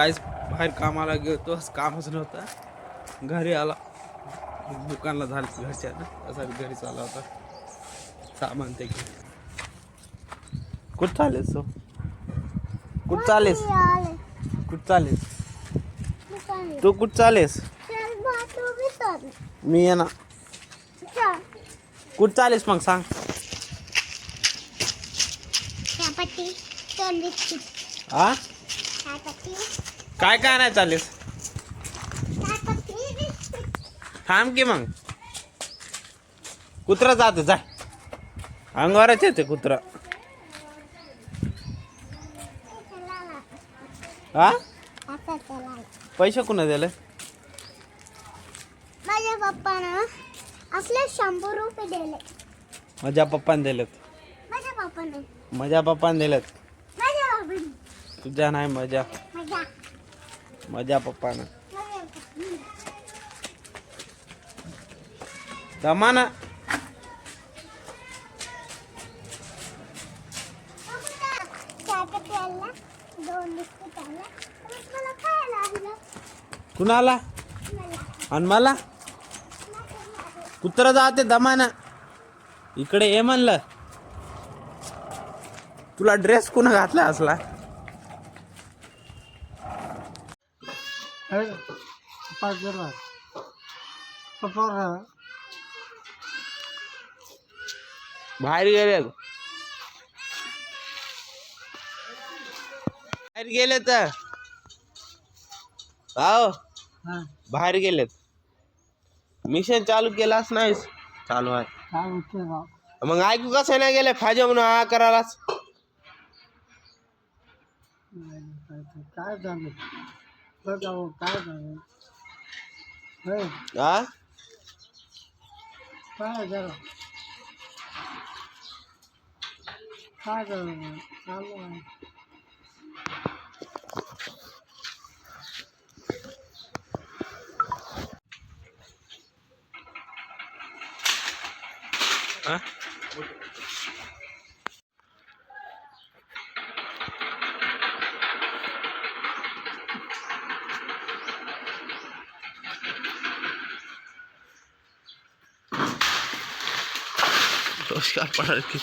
गाईस बाहेर कामाला गेलो, कामच नव्हतं. घरी आला, दुकानला झालं घरच्या ना, त्यासाठी घरी चालला होता. सामान ते कुठं चालेस तो? कुठं चालेस? कुठं चालेस? तू कुठं चालेस? मी आहे ना. कुठं चालेस मग सांग. आ काय काय नाही चालेस? थांब की मग. कुत्रा जाते जाय, अंगावरच येते कुत्रा. हा पैसे कुणा दिले? माझ्या पप्पानं असले 100 रुपये दिले. माझ्या पप्पाने दिलेत. माझ्या पप्पाने माझ्या पप्पाने दिलेत. माझ्या पप्पाने तुझ्या नाही, माझ्या माझ्या माझ्या पप्पानं. दमाना कुणाला आणि मला कुत्रा जाते दमाना. इकडे ये म्हणलं. तुला ड्रेस कुणा घातला असला? बाहेर गेले, बाहेर गेले तर बाहेर गेलेत. मिशन चालू केलाच नाहीस? चालू आहे. मग ऐकू कसं नाही गेले? फाजा म्हणून हा करायलाच. काय झालं काय झालं हा काय झालं काय झालं चालू आहे. नमस्कार पडाल की